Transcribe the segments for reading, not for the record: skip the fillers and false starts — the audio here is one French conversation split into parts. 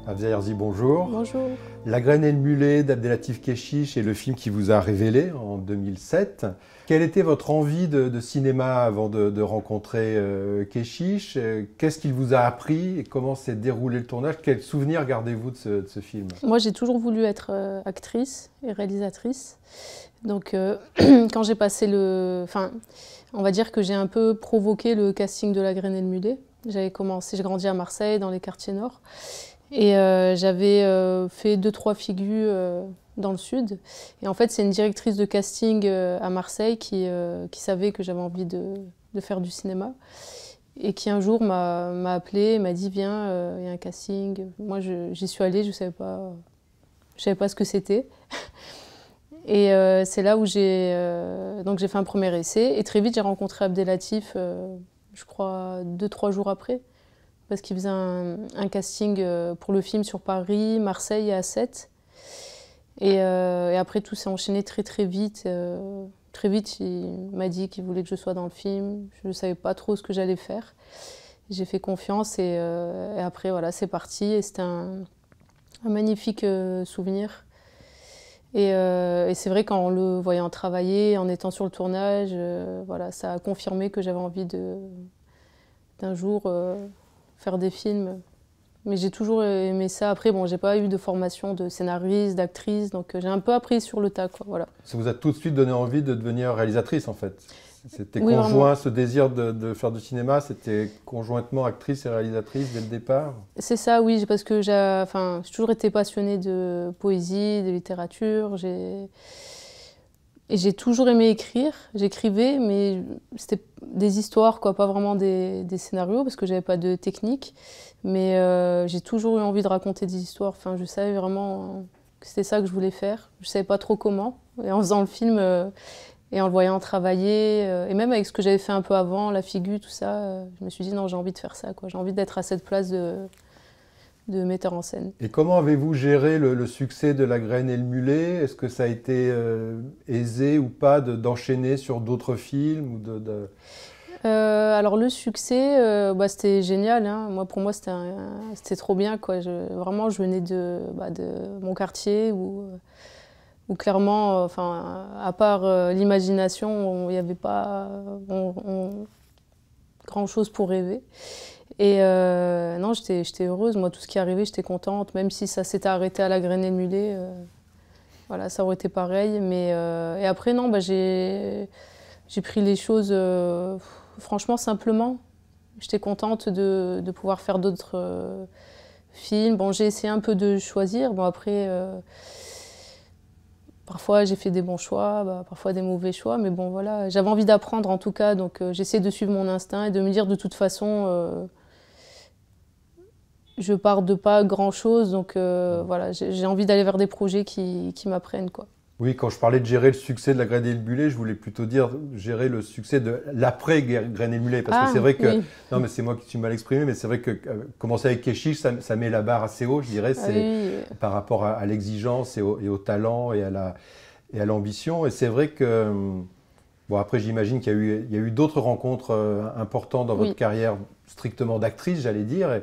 Afzal Herzi, bonjour. Bonjour. La graine et le mulet d'Abdelatif Kechiche est le film qui vous a révélé en 2007. Quelle était votre envie de cinéma avant de rencontrer Kechiche? Qu'est-ce qu'il vous a appris et comment s'est déroulé le tournage? Quels souvenirs gardez-vous de ce film? Moi, j'ai toujours voulu être actrice et réalisatrice. Donc, quand j'ai passé on va dire que j'ai un peu provoqué le casting de La graine et le mulet. J'ai grandi à Marseille, dans les quartiers nord. Et j'avais fait 2-3 figures dans le sud. Et en fait, c'est une directrice de casting à Marseille qui savait que j'avais envie de faire du cinéma. Et qui un jour m'a appelé et m'a dit « Viens, il y a un casting ». Moi, j'y suis allée, je ne savais pas ce que c'était. Et c'est là où j'ai fait un premier essai. Et très vite, j'ai rencontré Abdelatif, je crois 2-3 jours après. Parce qu'il faisait un casting pour le film sur Paris, Marseille et A7. Et après, tout s'est enchaîné très vite. Très vite, il m'a dit qu'il voulait que je sois dans le film. Je ne savais pas trop ce que j'allais faire. J'ai fait confiance et après, voilà, c'est parti. Et c'était un magnifique souvenir. Et c'est vrai qu'en le voyant travailler, en étant sur le tournage, voilà, ça a confirmé que j'avais envie d'un jour faire des films. Mais j'ai toujours aimé ça. Après, bon, j'ai pas eu de formation de scénariste, d'actrice, donc j'ai un peu appris sur le tas, quoi, voilà. Ça vous a tout de suite donné envie de devenir réalisatrice, en fait? C'était oui, conjoint, vraiment. Ce désir de faire du cinéma, c'était conjointement actrice et réalisatrice dès le départ? C'est ça, oui, parce que j'ai toujours été passionnée de poésie, de littérature. Et j'ai toujours aimé écrire. J'écrivais, mais c'était des histoires, quoi, pas vraiment des scénarios, parce que j'avais pas de technique. Mais j'ai toujours eu envie de raconter des histoires. Enfin, je savais vraiment que c'était ça que je voulais faire. Je savais pas trop comment. Et en faisant le film et en le voyant travailler, et même avec ce que j'avais fait un peu avant, la figure, tout ça, je me suis dit non, j'ai envie de faire ça, quoi. J'ai envie d'être à cette place de metteur en scène. Et comment avez-vous géré le succès de La graine et le mulet? Est-ce que ça a été aisé ou pas d'enchaîner sur d'autres films ou alors le succès, c'était génial, hein. Moi, pour moi, c'était trop bien, quoi. Vraiment, je venais de mon quartier où clairement, à part l'imagination, il n'y avait pas grand-chose pour rêver. Et non, j'étais heureuse. Moi, tout ce qui arrivait, j'étais contente. Même si ça s'était arrêté à La graine et le mulet, voilà, ça aurait été pareil. Mais et après, non, j'ai pris les choses franchement simplement. J'étais contente de pouvoir faire d'autres films. Bon, j'ai essayé un peu de choisir. Bon, après, parfois j'ai fait des bons choix, parfois des mauvais choix. Mais bon, voilà, j'avais envie d'apprendre en tout cas. Donc j'essaie de suivre mon instinct et de me dire de toute façon, je pars de pas grand-chose. Donc voilà, j'ai envie d'aller vers des projets qui m'apprennent, quoi. Oui, quand je parlais de gérer le succès de La graine et le mulet, je voulais plutôt dire gérer le succès de l'après-graine et le mulet. Parce que c'est vrai que, oui. non mais c'est moi qui suis mal exprimé, mais c'est vrai que commencer avec Kechiche, ça met la barre assez haut, je dirais, Oui. par rapport à l'exigence et au talent et à l'ambition. Et c'est vrai que, bon après j'imagine qu'il y a eu d'autres rencontres importantes dans votre carrière strictement d'actrice, j'allais dire.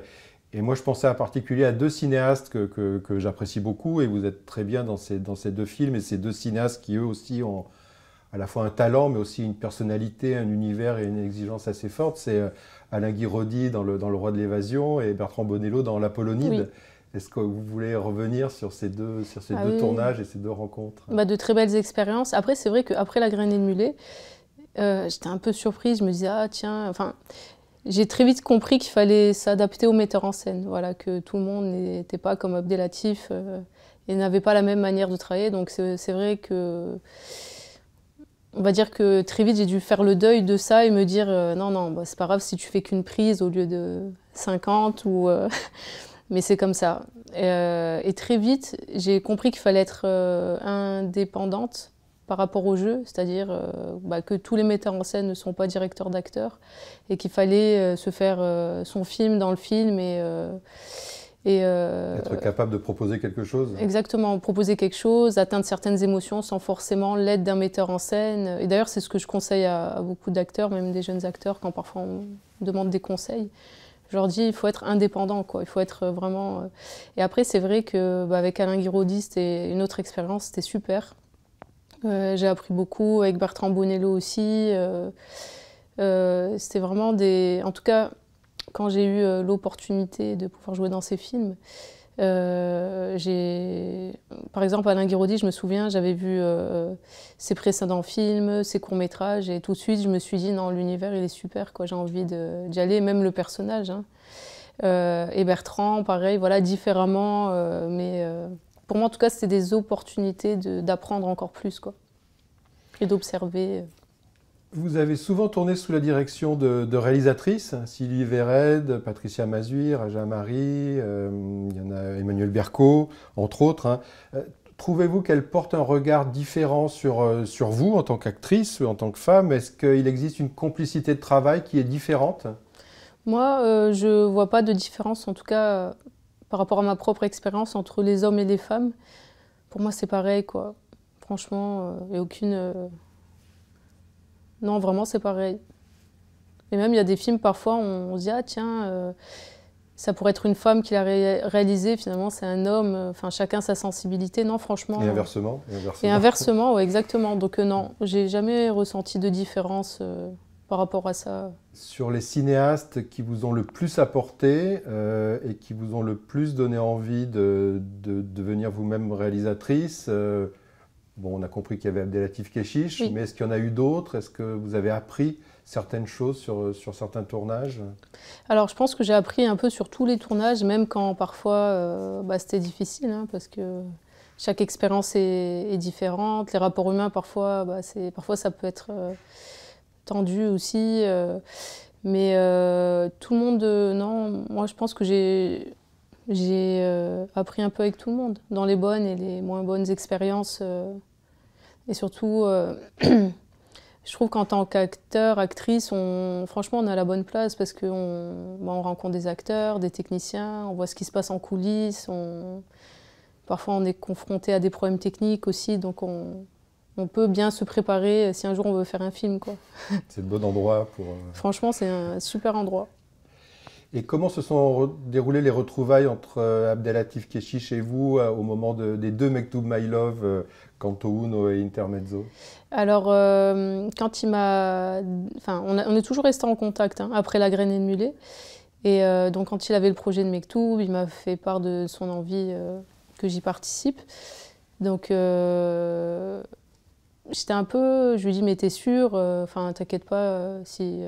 Et moi, je pensais en particulier à deux cinéastes que j'apprécie beaucoup, et vous êtes très bien dans ces deux films, et ces deux cinéastes qui, eux aussi, ont à la fois un talent, mais aussi une personnalité, un univers et une exigence assez forte. C'est Alain Guiraudy dans le Roi de l'évasion et Bertrand Bonello dans l'Apollonide. Oui. Est-ce que vous voulez revenir sur ces deux tournages et ces deux rencontres? De très belles expériences. Après, c'est vrai qu'après La graine et le mulet, j'étais un peu surprise. Je me disais, ah tiens, j'ai très vite compris qu'il fallait s'adapter au metteur en scène, voilà, que tout le monde n'était pas comme Abdelatif et n'avait pas la même manière de travailler. Donc c'est vrai que, on va dire que très vite j'ai dû faire le deuil de ça et me dire non, c'est pas grave si tu fais qu'une prise au lieu de 50 mais c'est comme ça. Et très vite j'ai compris qu'il fallait être indépendante par rapport au jeu, c'est-à-dire que tous les metteurs en scène ne sont pas directeurs d'acteurs et qu'il fallait se faire son film dans le film être capable de proposer quelque chose. Exactement, proposer quelque chose, atteindre certaines émotions sans forcément l'aide d'un metteur en scène. Et d'ailleurs, c'est ce que je conseille à beaucoup d'acteurs, même des jeunes acteurs, quand parfois on demande des conseils. Je leur dis, il faut être indépendant, quoi. Il faut être vraiment... Et après, c'est vrai qu'avec Alain Guiraudie, c'était une autre expérience, c'était super. J'ai appris beaucoup, avec Bertrand Bonello aussi. C'était vraiment des... En tout cas, quand j'ai eu l'opportunité de pouvoir jouer dans ces films, par exemple, Alain Guiraudie, je me souviens, j'avais vu ses précédents films, ses courts-métrages, et tout de suite, je me suis dit, non, l'univers, il est super, quoi, j'ai envie d'y aller, même le personnage. Hein. Et Bertrand, pareil, voilà, différemment, mais pour moi, en tout cas, c'était des opportunités d'apprendre encore plus, quoi, et d'observer. Vous avez souvent tourné sous la direction de réalisatrices, Sylvie Vered, Patricia Mazuir, Aja Marie, il y en a Emmanuel Berco, entre autres. Hein. Trouvez-vous qu'elles portent un regard différent sur vous en tant qu'actrice, en tant que femme? Est-ce qu'il existe une complicité de travail qui est différente? Moi, je ne vois pas de différence, en tout cas, par rapport à ma propre expérience entre les hommes et les femmes. Pour moi, c'est pareil, quoi. Franchement, il n'y a aucune... Non, vraiment, c'est pareil. Et même, il y a des films, parfois, on se dit, ah tiens, ça pourrait être une femme qui l'a réalisé, finalement, c'est un homme. Enfin, chacun sa sensibilité. Non, franchement... Et inversement. Et inversement, ouais, exactement. Donc non, j'ai jamais ressenti de différence par rapport à ça. Sur les cinéastes qui vous ont le plus apporté et qui vous ont le plus donné envie de devenir vous-même réalisatrice, bon, on a compris qu'il y avait Abdelatif Kechiche, Oui. mais est-ce qu'il y en a eu d'autres? Est-ce que vous avez appris certaines choses sur certains tournages? Alors, je pense que j'ai appris un peu sur tous les tournages, même quand parfois c'était difficile, hein, parce que chaque expérience est différente. Les rapports humains, parfois, parfois ça peut être tendu aussi. Mais tout le monde, non, moi je pense que j'ai appris un peu avec tout le monde, dans les bonnes et les moins bonnes expériences. Et surtout, je trouve qu'en tant qu'acteur, actrice, franchement, on a la bonne place parce qu'on rencontre des acteurs, des techniciens, on voit ce qui se passe en coulisses. Parfois, on est confronté à des problèmes techniques aussi, donc on peut bien se préparer si un jour on veut faire un film, quoi. C'est le bon endroit pour... Franchement, c'est un super endroit. Et comment se sont déroulées les retrouvailles entre Abdelatif Kechiche et vous au moment des deux Mektoub My Love, Canto Uno et Intermezzo? Alors, quand il m'a... Enfin, on est toujours resté en contact hein, après La Graine et le Mulet. Et donc, quand il avait le projet de Mektoub, il m'a fait part de son envie que j'y participe. Donc, j'étais un peu... Je lui ai dit, mais t'es sûre? Enfin, t'inquiète pas, si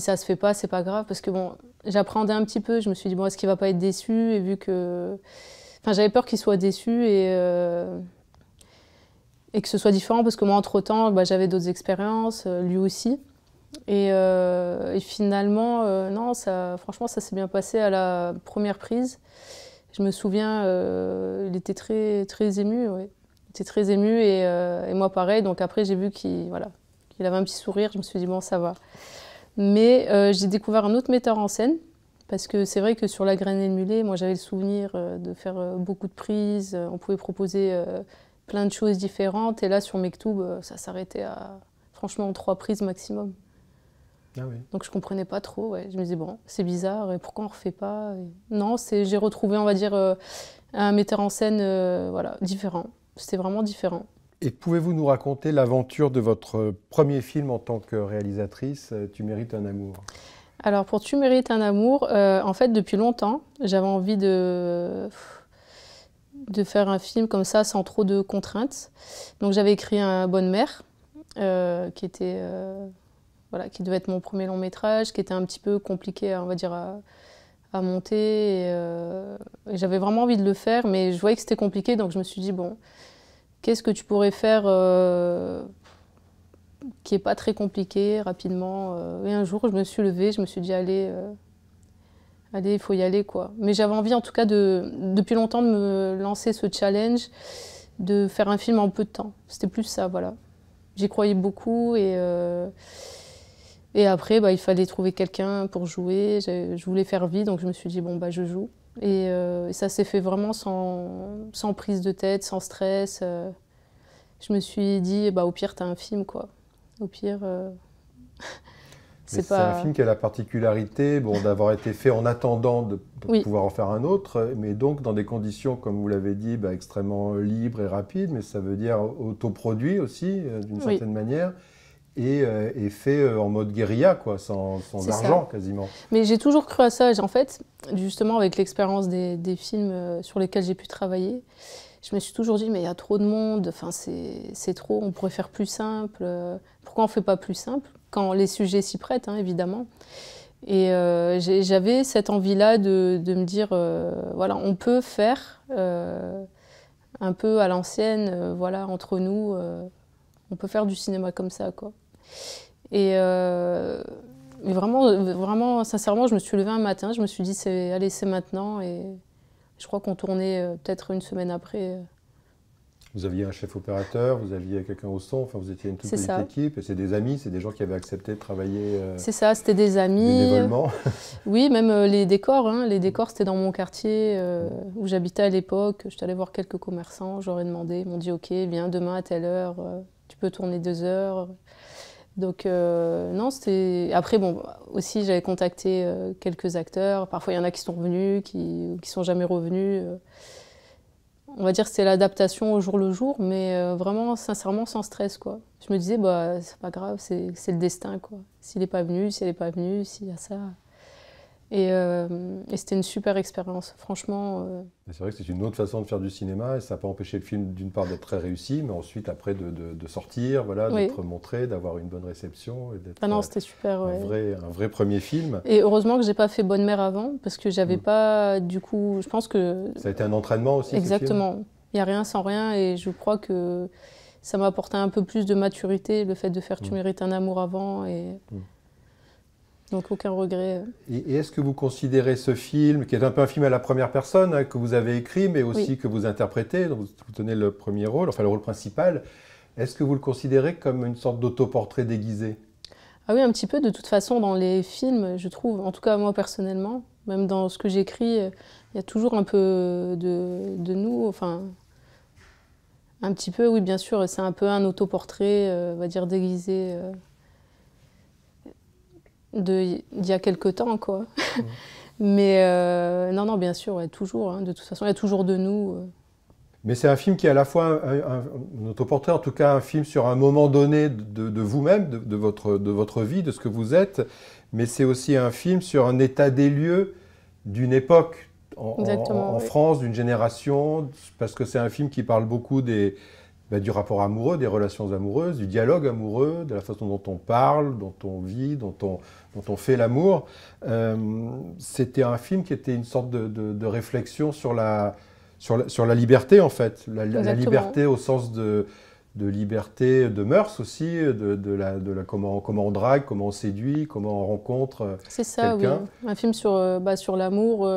ça se fait pas, c'est pas grave. Parce que bon, j'appréhendais un petit peu. Je me suis dit, bon, est-ce qu'il va pas être déçu? Et vu que... Enfin, j'avais peur qu'il soit déçu et que ce soit différent. Parce que moi, entre-temps, j'avais d'autres expériences, lui aussi. Et finalement, non, franchement, ça s'est bien passé à la première prise. Je me souviens, il était très, très ému. Ouais. Il était très ému et moi, pareil. Donc après, j'ai vu qu'il avait un petit sourire. Je me suis dit, bon, ça va. Mais j'ai découvert un autre metteur en scène, parce que c'est vrai que sur La Graine et le Mulet, moi j'avais le souvenir de faire beaucoup de prises, on pouvait proposer plein de choses différentes, et là sur Mektoub, ça s'arrêtait à franchement 3 prises maximum. Ah oui. Donc je comprenais pas trop, ouais. Je me disais bon, c'est bizarre, et pourquoi on refait pas? Non, j'ai retrouvé, on va dire, un metteur en scène voilà, différent. C'était vraiment différent. Et pouvez-vous nous raconter l'aventure de votre premier film en tant que réalisatrice, Tu mérites un amour? Alors pour Tu mérites un amour, en fait depuis longtemps, j'avais envie de faire un film comme ça sans trop de contraintes. Donc j'avais écrit un Bonne Mère, qui était, voilà, qui devait être mon premier long métrage, qui était un petit peu compliqué, on va dire, à monter. Et j'avais vraiment envie de le faire, mais je voyais que c'était compliqué, donc je me suis dit bon, qu'est-ce que tu pourrais faire qui n'est pas très compliqué, rapidement. Et un jour, je me suis levée, je me suis dit, allez, il faut y aller, quoi. Mais j'avais envie, en tout cas, depuis longtemps, de me lancer ce challenge, de faire un film en peu de temps. C'était plus ça, voilà. J'y croyais beaucoup et après, il fallait trouver quelqu'un pour jouer. Je voulais faire vite, donc je me suis dit, bon, je joue. Et ça s'est fait vraiment sans prise de tête, sans stress. Je me suis dit, au pire, t'as un film, quoi. Au pire... C'est un film qui a la particularité d'avoir été fait en attendant de pouvoir en faire un autre, mais donc dans des conditions, comme vous l'avez dit, extrêmement libres et rapides, mais ça veut dire autoproduit aussi, d'une certaine manière, et fait en mode guérilla, quoi, sans argent quasiment. Mais j'ai toujours cru à ça. En fait, justement, avec l'expérience des films sur lesquels j'ai pu travailler, je me suis toujours dit, mais il y a trop de monde, enfin, c'est trop, on pourrait faire plus simple. Pourquoi on ne fait pas plus simple? Quand les sujets s'y prêtent, hein, évidemment. Et j'avais cette envie-là de me dire, voilà, on peut faire un peu à l'ancienne, voilà, entre nous, on peut faire du cinéma comme ça, quoi. Et mais vraiment, sincèrement, je me suis levée un matin, je me suis dit, allez, c'est maintenant. Et je crois qu'on tournait peut-être une semaine après. Vous aviez un chef opérateur, vous aviez quelqu'un au son, enfin vous étiez une toute petite équipe, et c'est des amis, c'est des gens qui avaient accepté de travailler c'est ça, c'était des amis. Bénévolement. Oui, même les décors. Hein. Les décors, c'était dans mon quartier où j'habitais à l'époque. Je suis allée voir quelques commerçants, j'aurais demandé, ils m'ont dit « Ok, viens demain à telle heure, tu peux tourner 2 heures ». Donc non, c'était... Après, bon, aussi, j'avais contacté quelques acteurs. Parfois, il y en a qui sont revenus, qui sont jamais revenus. On va dire que c'était l'adaptation au jour le jour, mais vraiment, sincèrement, sans stress, quoi. Je me disais, bah, c'est pas grave, c'est le destin, quoi. S'il n'est pas venu, s'il n'est pas venu, s'il y a ça. Et c'était une super expérience, franchement. C'est vrai que c'est une autre façon de faire du cinéma, et ça n'a pas empêché le film, d'une part, d'être très réussi, mais ensuite, après, de sortir, voilà, d'être montré, d'avoir une bonne réception, et d'être c'était super, un vrai premier film. Et heureusement que je n'ai pas fait Bonne Mère avant, parce que j'avais pas, du coup, je pense que... Ça a été un entraînement aussi, exactement. Il n'y a rien sans rien, et je crois que ça m'a apporté un peu plus de maturité, le fait de faire Tu mérites un amour avant, et... Donc aucun regret. Et est-ce que vous considérez ce film, qui est un peu un film à la première personne, hein, que vous avez écrit, mais aussi que vous interprétez, donc vous tenez le premier rôle, enfin le rôle principal, est-ce que vous le considérez comme une sorte d'autoportrait déguisé? Ah oui, un petit peu. De toute façon, dans les films, je trouve, en tout cas moi personnellement, même dans ce que j'écris, il y a toujours un peu de nous, enfin... Un petit peu, oui, bien sûr, c'est un peu un autoportrait, on va dire, déguisé... d'il y a quelque temps, quoi. Mais non, bien sûr, toujours. Hein, de toute façon, il y a toujours de nous. Mais c'est un film qui est à la fois un autoportrait, en tout cas un film sur un moment donné de vous-même, de votre vie, de ce que vous êtes, mais c'est aussi un film sur un état des lieux d'une époque en France, d'une génération, parce que c'est un film qui parle beaucoup du rapport amoureux, des relations amoureuses, du dialogue amoureux, de la façon dont on parle, dont on vit, dont on fait l'amour. C'était un film qui était une sorte de réflexion sur la liberté, en fait. La liberté au sens de liberté de mœurs aussi, comment on drague, comment on séduit, comment on rencontre c'est ça, quelqu'un. Oui. Un film sur l'amour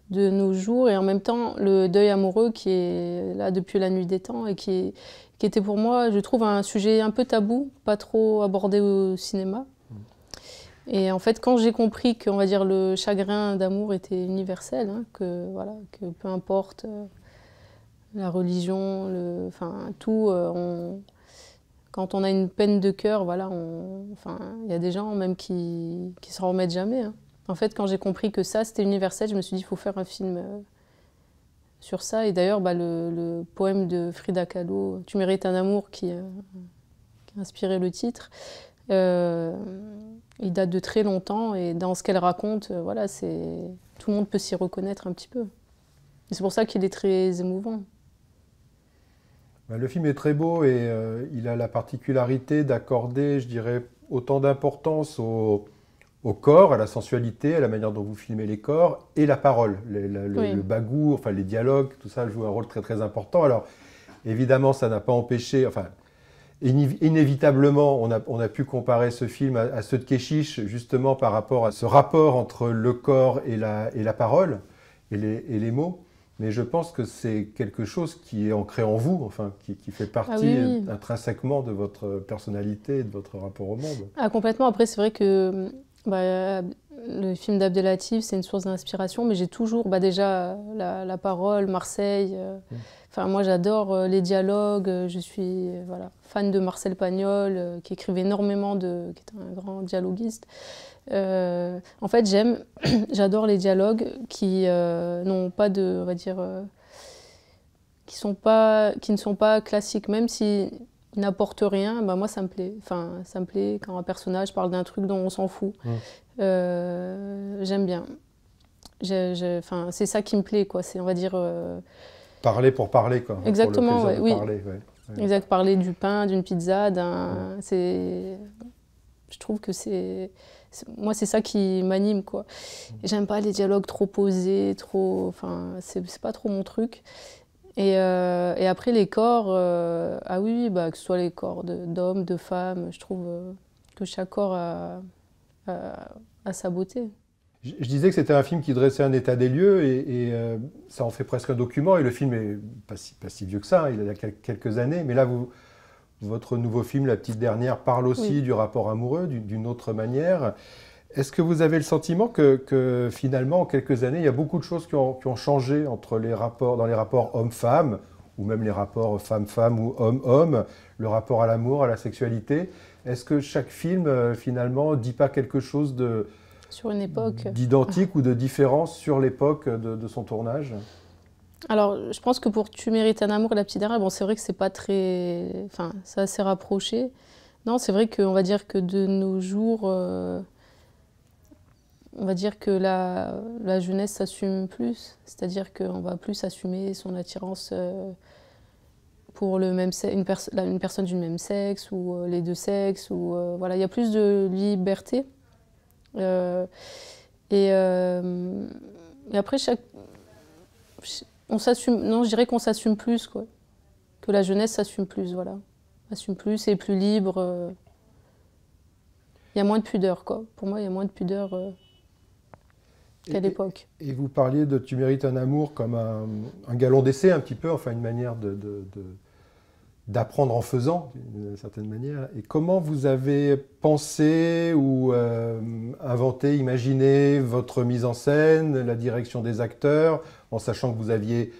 de nos jours, et en même temps le deuil amoureux qui est là depuis la nuit des temps, et qui était pour moi, je trouve, un sujet un peu tabou, pas trop abordé au cinéma. Et en fait, quand j'ai compris que, on va dire, le chagrin d'amour était universel, hein, que peu importe la religion, tout, quand on a une peine de cœur, voilà, il y a des gens même qui s'en remettent jamais. Hein. En fait, quand j'ai compris que ça, c'était universel, je me suis dit, il faut faire un film sur ça. Et d'ailleurs, le poème de Frida Kahlo, « Tu mérites un amour », qui a inspiré le titre, il date de très longtemps. Et dans ce qu'elle raconte, voilà, tout le monde peut s'y reconnaître un petit peu. Et c'est pour ça qu'il est très émouvant. Le film est très beau, et il a la particularité d'accorder, je dirais, autant d'importance au corps, à la sensualité, à la manière dont vous filmez les corps, et la parole, le bagou, enfin les dialogues, tout ça joue un rôle très très important. Alors évidemment, ça n'a pas empêché, enfin inévitablement, on a pu comparer ce film à ceux de Kechiche, justement par rapport à ce rapport entre le corps et la parole, et les mots. Mais je pense que c'est quelque chose qui est ancré en vous, enfin, qui fait partie intrinsèquement de votre personnalité et de votre rapport au monde. Ah, complètement. Après, c'est vrai que le film d'Abdel Latif, c'est une source d'inspiration, mais j'ai toujours déjà la parole, Marseille. Enfin, moi, j'adore les dialogues. Je suis voilà, fan de Marcel Pagnol, qui écrivait énormément, qui est un grand dialoguiste. En fait, j'adore les dialogues qui n'ont pas de, on va dire, qui ne sont pas classiques, même s'ils n'apportent rien. Bah moi, ça me plaît. Enfin, ça me plaît quand un personnage parle d'un truc dont on s'en fout. J'aime bien. Enfin, c'est ça qui me plaît, quoi. C'est, on va dire. Parler pour parler, quoi. Exactement, pour le oui. parler, ouais. Exact, parler du pain, d'une pizza, je trouve que moi, c'est ça qui m'anime, quoi. J'aime pas les dialogues trop posés, enfin, c'est pas trop mon truc. Et après, les corps, ah oui, bah, que ce soit les corps d'hommes, de femmes, je trouve que chaque corps a sa beauté. Je disais que c'était un film qui dressait un état des lieux et ça en fait presque un document. Et le film est pas si vieux que ça, il a quelques années. Mais là, votre nouveau film, La Petite Dernière, parle aussi du rapport amoureux d'une autre manière. Est-ce que vous avez le sentiment que finalement, en quelques années, il y a beaucoup de choses qui ont changé dans les rapports homme-femme, ou même les rapports femme-femme ou homme-homme, le rapport à l'amour, à la sexualité? Est-ce que chaque film, finalement, ne dit pas quelque chose sur une époque d'identique ou de différence sur l'époque de son tournage? Alors, je pense que pour Tu mérites un amour et La Petite Dernière, bon, c'est vrai que c'est pas très... Enfin, c'est assez rapproché. Non, c'est vrai qu'on va dire que de nos jours, on va dire que la jeunesse s'assume plus. C'est-à-dire qu'on va plus assumer son attirance pour une personne du même sexe ou les deux sexes. Voilà, il y a plus de liberté. Et après, on s'assume. Non, je dirais qu'on s'assume plus, quoi. Que la jeunesse s'assume plus, voilà. Assume plus, est plus libre. Il y a moins de pudeur, quoi. Pour moi, il y a moins de pudeur qu'à l'époque. Et vous parliez de Tu mérites un amour comme un galon d'essai, un petit peu, enfin une manière d'apprendre en faisant, d'une certaine manière. Et comment vous avez pensé ou inventé, imaginé votre mise en scène, la direction des acteurs, en sachant que vous aviez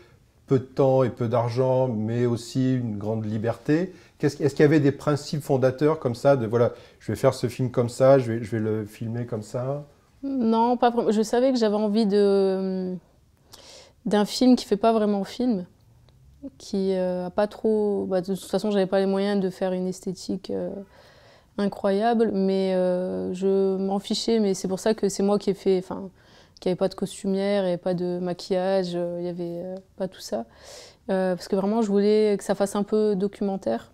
peu de temps et peu d'argent, mais aussi une grande liberté? Est-ce qu'il y avait des principes fondateurs comme ça, de voilà, je vais faire ce film comme ça, je vais le filmer comme ça? Non, pas vraiment. Je savais que j'avais envie d'un film qui ne fait pas vraiment film, qui a pas trop... Bah, de toute façon, j'avais pas les moyens de faire une esthétique incroyable, mais je m'en fichais. Mais c'est pour ça que c'est moi qui ai fait... Enfin, qu'il n'y avait pas de costumière, il n'y avait pas de maquillage, il n'y avait pas tout ça. Parce que vraiment, je voulais que ça fasse un peu documentaire.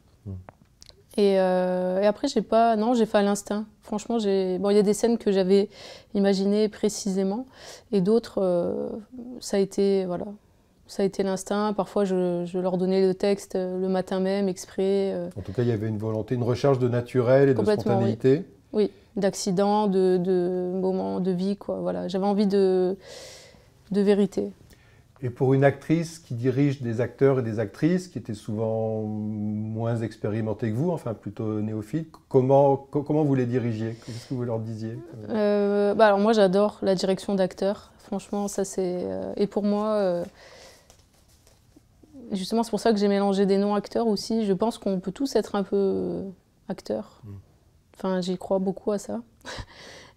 Et après, j'ai fait à l'instinct. Franchement, bon, il y a des scènes que j'avais imaginées précisément, et d'autres, ça a été l'instinct. Parfois, je leur donnais le texte le matin même, exprès. En tout cas, il y avait une volonté, une recherche de naturel et de spontanéité. Oui, d'accidents, de moments de vie, quoi. Voilà, j'avais envie de vérité. Et pour une actrice qui dirige des acteurs et des actrices qui étaient souvent moins expérimentés que vous, enfin plutôt néophytes, comment vous les dirigiez? Qu'est-ce que vous leur disiez? Alors moi, j'adore la direction d'acteurs. Franchement, ça c'est... Et pour moi, justement, c'est pour ça que j'ai mélangé des non-acteurs aussi. Je pense qu'on peut tous être un peu acteurs. Enfin, j'y crois beaucoup à ça.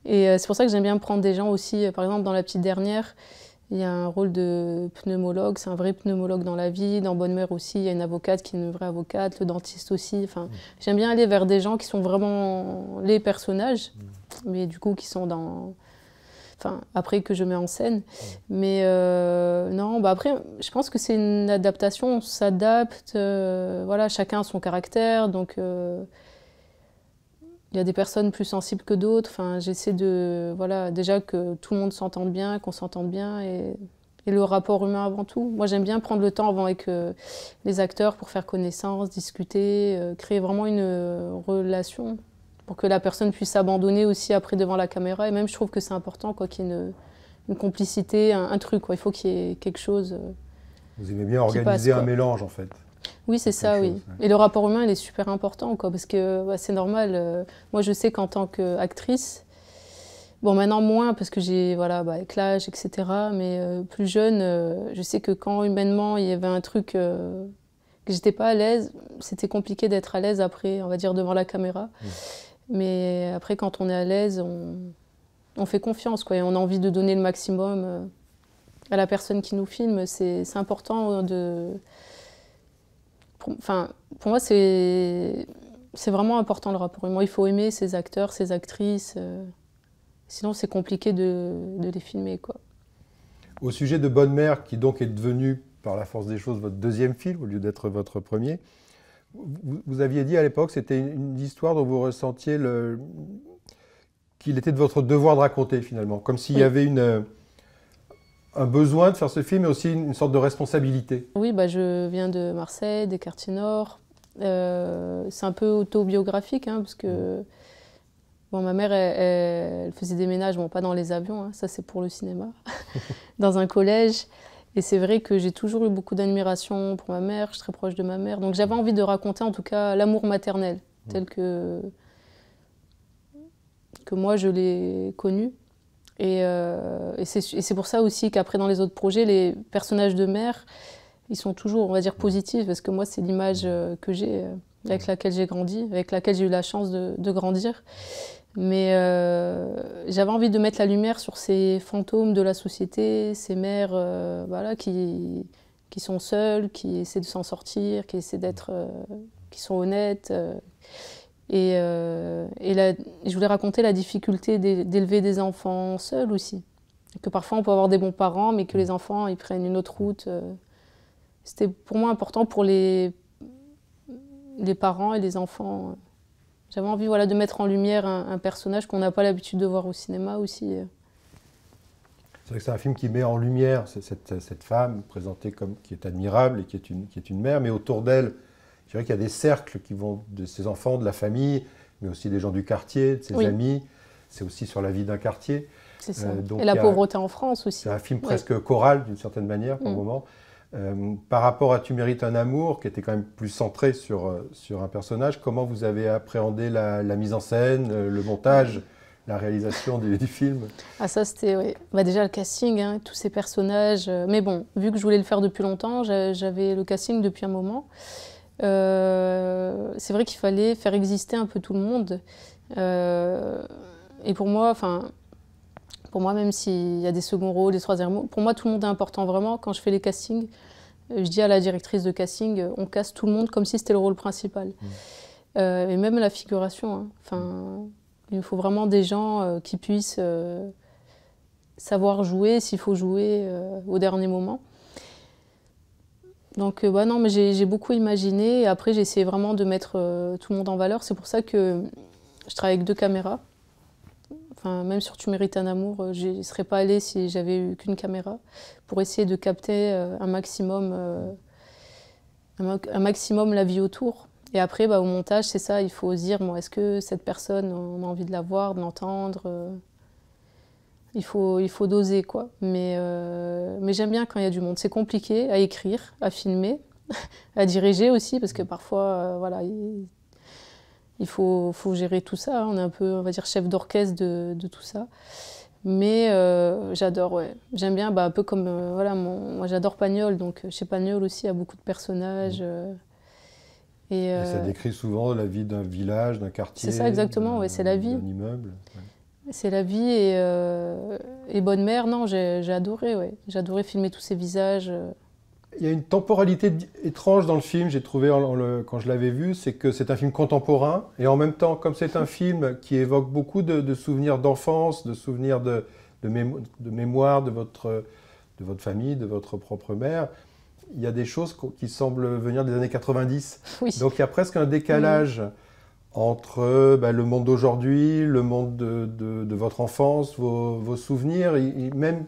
Et c'est pour ça que j'aime bien prendre des gens aussi. Par exemple, dans La Petite Dernière, il y a un rôle de pneumologue, c'est un vrai pneumologue dans la vie. Dans Bonne Mère aussi, il y a une avocate qui est une vraie avocate, le dentiste aussi. Enfin, j'aime bien aller vers des gens qui sont vraiment les personnages, mais du coup qui sont dans... Enfin, après que je mets en scène. Mais non, bah après, je pense que c'est une adaptation, on s'adapte. Voilà, chacun a son caractère, donc... Il y a des personnes plus sensibles que d'autres. Enfin, j'essaie de... Voilà, déjà que tout le monde s'entende bien, qu'on s'entende bien, et le rapport humain avant tout. Moi, j'aime bien prendre le temps avant avec les acteurs pour faire connaissance, discuter, créer vraiment une relation pour que la personne puisse s'abandonner aussi après devant la caméra. Et même, je trouve que c'est important qu'il y ait une complicité, un truc, quoi. Il faut qu'il y ait quelque chose Vous aimez bien organiser un mélange, en fait. Oui, c'est ça, oui. Et le rapport humain, il est super important, quoi, parce que c'est normal. Moi, je sais qu'en tant qu'actrice, Bon, maintenant moins parce que j'ai, voilà, bah, avec l'âge, etc. Mais plus jeune, je sais que quand humainement il y avait un truc que j'étais pas à l'aise, c'était compliqué d'être à l'aise après, on va dire, devant la caméra. Mais après, quand on est à l'aise, on fait confiance, quoi, et on a envie de donner le maximum à la personne qui nous filme. C'est important de... Enfin, pour moi, c'est vraiment important le rapport humain. Il faut aimer ses acteurs, ses actrices. Sinon, c'est compliqué de les filmer, quoi. Au sujet de Bonne Mère, qui donc est devenu, par la force des choses, votre deuxième film, au lieu d'être votre premier, vous aviez dit à l'époque, c'était une histoire dont vous ressentiez qu'il était de votre devoir de raconter, finalement. Comme s'il y avait un besoin de faire ce film, mais aussi une sorte de responsabilité. Oui, bah, je viens de Marseille, des quartiers nord. C'est un peu autobiographique, hein, parce que bon, ma mère, elle faisait des ménages, bon, pas dans les avions, hein, ça c'est pour le cinéma, dans un collège. Et c'est vrai que j'ai toujours eu beaucoup d'admiration pour ma mère, je suis très proche de ma mère. Donc j'avais envie de raconter en tout cas l'amour maternel, tel que moi je l'ai connu. Et c'est pour ça aussi qu'après dans les autres projets, les personnages de mère, ils sont toujours, on va dire, positifs, parce que moi c'est l'image que j'ai, avec laquelle j'ai grandi, avec laquelle j'ai eu la chance de grandir. Mais j'avais envie de mettre la lumière sur ces fantômes de la société, ces mères voilà, qui sont seules, qui essaient de s'en sortir, qui essaient d'être, qui sont honnêtes. Je voulais raconter la difficulté d'élever des enfants seuls aussi. Que parfois on peut avoir des bons parents, mais que les enfants ils prennent une autre route. C'était pour moi important pour les parents et les enfants. J'avais envie, voilà, de mettre en lumière un personnage qu'on n'a pas l'habitude de voir au cinéma aussi. C'est vrai que c'est un film qui met en lumière cette femme présentée comme qui est admirable et qui est une mère, mais autour d'elle, je dirais qu'il y a des cercles qui vont de ses enfants, de la famille, mais aussi des gens du quartier, de ses amis. C'est aussi sur la vie d'un quartier. C'est ça. Et la pauvreté en France aussi. C'est un film presque choral d'une certaine manière, par moment. Par rapport à Tu mérites un amour, qui était quand même plus centré sur un personnage, comment vous avez appréhendé la mise en scène, le montage, la réalisation du film? Ah ça c'était, oui. Bah, déjà le casting, hein, tous ces personnages. Mais bon, vu que je voulais le faire depuis longtemps, j'avais le casting depuis un moment. C'est vrai qu'il fallait faire exister un peu tout le monde. Et pour moi, même s'il y a des seconds rôles, des troisièmes rôles, pour moi tout le monde est important vraiment. Quand je fais les castings, je dis à la directrice de casting, on casse tout le monde comme si c'était le rôle principal. Et même la figuration. Hein. Il faut vraiment des gens qui puissent savoir jouer s'il faut jouer au dernier moment. Donc non, mais j'ai beaucoup imaginé. Et après, j'ai essayé vraiment de mettre tout le monde en valeur. C'est pour ça que je travaille avec 2 caméras. Enfin, même sur Tu mérites un amour, je n'y serais pas allée si j'avais eu qu'une caméra, pour essayer de capter un maximum la vie autour. Et après, au montage, c'est ça, il faut se dire, bon, est-ce que cette personne, on a envie de la voir, de l'entendre il faut doser, quoi. Mais j'aime bien quand il y a du monde. C'est compliqué à écrire, à filmer, à diriger aussi, parce que parfois, voilà, il faut gérer tout ça. On est un peu, on va dire, chef d'orchestre de tout ça. Mais j'adore, ouais. J'aime bien, un peu comme, voilà, moi j'adore Pagnol, donc chez Pagnol aussi, il y a beaucoup de personnages. Et ça décrit souvent la vie d'un village, d'un quartier. C'est ça, exactement, ouais, c'est la vie. D'un immeuble. Ouais. C'est la vie et Bonne Mère, non, j'ai adoré, ouais. J'ai adoré filmer tous ces visages. Il y a une temporalité étrange dans le film, j'ai trouvé quand je l'avais vu, c'est que c'est un film contemporain, et en même temps, comme c'est un film qui évoque beaucoup de souvenirs d'enfance, de souvenirs de mémoire de votre famille, de votre propre mère, il y a des choses qui semblent venir des années 90. Oui. Donc il y a presque un décalage entre le monde d'aujourd'hui, le monde de votre enfance, vos souvenirs, et même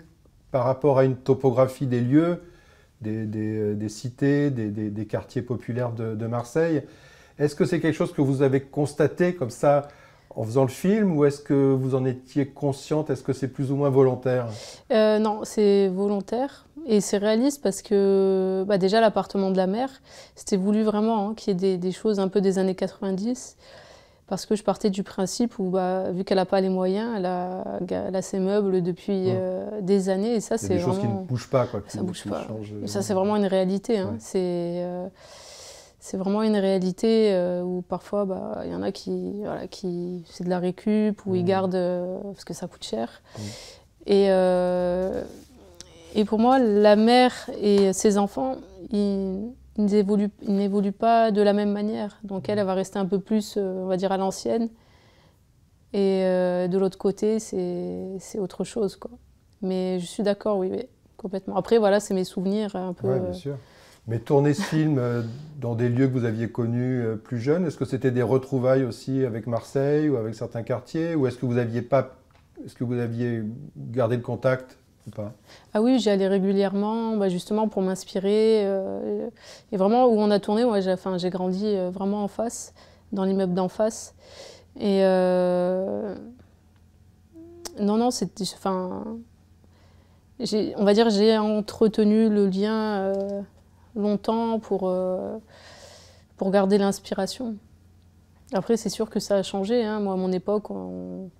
par rapport à une topographie des lieux, des cités, des quartiers populaires de Marseille. Est-ce que c'est quelque chose que vous avez constaté comme ça en faisant le film, ou est-ce que vous en étiez consciente? Est-ce que c'est plus ou moins volontaire? Non, c'est volontaire et c'est réaliste parce que déjà l'appartement de la mère, c'était voulu vraiment qu'il y ait des choses un peu des années 90. Parce que je partais du principe où, vu qu'elle n'a pas les moyens, elle a ses meubles depuis des années. Et ça, c'est des choses qui ne bougent pas, quoi. Ça ne bouge pas. Ça, c'est vraiment une réalité. Hein. Ouais. C'est vraiment une réalité où parfois, il y en a qui c'est de la récup, ou ils gardent parce que ça coûte cher. Et pour moi, la mère et ses enfants, ils n'évoluent pas de la même manière. Donc elle va rester un peu plus, on va dire, à l'ancienne. Et de l'autre côté, c'est autre chose, quoi. Mais je suis d'accord, oui, complètement. Après, voilà, c'est mes souvenirs un peu... Oui, bien sûr. Mais tourner ce film dans des lieux que vous aviez connus plus jeunes, est-ce que c'était des retrouvailles aussi avec Marseille ou avec certains quartiers? Ou est-ce que vous aviez gardé le contact ou pas? Ah oui, j'y allais régulièrement, justement pour m'inspirer. Et vraiment, où on a tourné, j'ai grandi vraiment en face, dans l'immeuble d'en face. Et non, c'était... on va dire j'ai entretenu le lien longtemps pour garder l'inspiration. Après, c'est sûr que ça a changé. Hein. Moi, à mon époque, on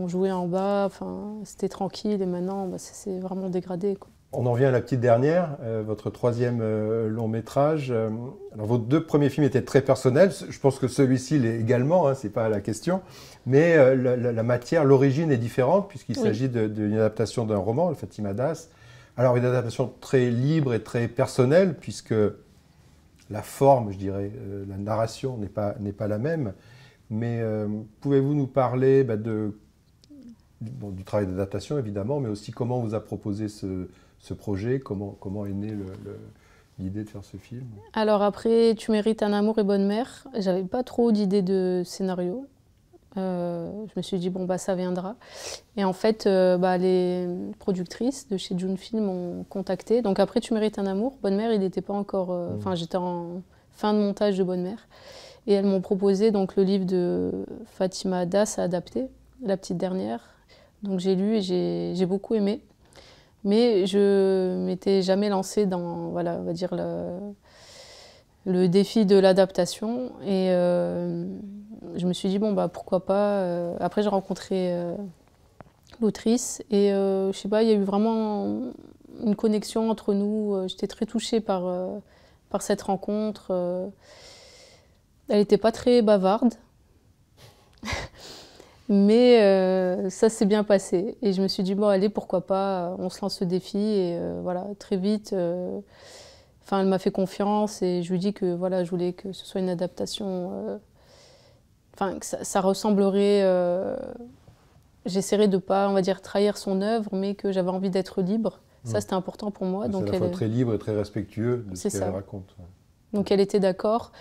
jouait en bas, c'était tranquille, et maintenant, c'est vraiment dégradé, quoi. On en vient à la petite dernière, votre troisième long métrage. Alors, vos deux premiers films étaient très personnels. Je pense que celui-ci l'est également, hein, c'est pas la question. Mais la matière, l'origine est différente, puisqu'il s'agit d'une adaptation d'un roman, le Fatima Das. Alors, une adaptation très libre et très personnelle, puisque la forme, je dirais, la narration n'est pas la même. Mais pouvez-vous nous parler du travail d'adaptation, évidemment, mais aussi comment on vous a proposé ce projet, comment est née l'idée de faire ce film? Alors après Tu mérites un amour et bonne mère, j'avais pas trop d'idées de scénario. Je me suis dit, ça viendra. Et en fait, les productrices de chez June Film m'ont contacté. Donc après Tu mérites un amour, Bonne mère, il n'était pas encore... j'étais en fin de montage de Bonne mère. Et elles m'ont proposé donc, le livre de Fatima Das à adapter, La petite dernière. Donc j'ai lu et j'ai beaucoup aimé. Mais je ne m'étais jamais lancée dans, on va dire, le défi de l'adaptation. Et je me suis dit, pourquoi pas. Après, j'ai rencontré l'autrice et je sais pas, il y a eu vraiment une connexion entre nous. J'étais très touchée par cette rencontre. Elle n'était pas très bavarde. Mais ça s'est bien passé. Et je me suis dit, allez, pourquoi pas, on se lance ce défi. Et voilà, très vite, elle m'a fait confiance et je lui dis que je voulais que ce soit une adaptation, que ça ressemblerait... J'essaierais de ne pas, on va dire, trahir son œuvre, mais que j'avais envie d'être libre. Ça, c'était important pour moi. C'est à la fois très libre et très respectueux de ce qu'elle raconte. Donc elle était d'accord.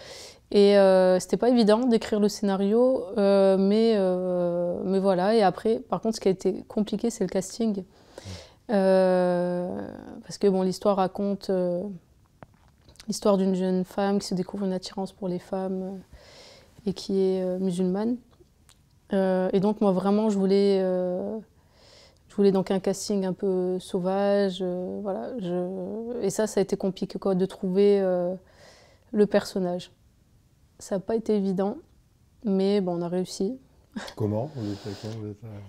Et c'était pas évident d'écrire le scénario, mais voilà. Et après, par contre, ce qui a été compliqué, c'est le casting. Parce que l'histoire raconte l'histoire d'une jeune femme qui se découvre une attirance pour les femmes et qui est musulmane. Et donc, moi, vraiment, je voulais donc un casting un peu sauvage. Et ça a été compliqué, de trouver le personnage. Ça n'a pas été évident, mais on a réussi. Comment?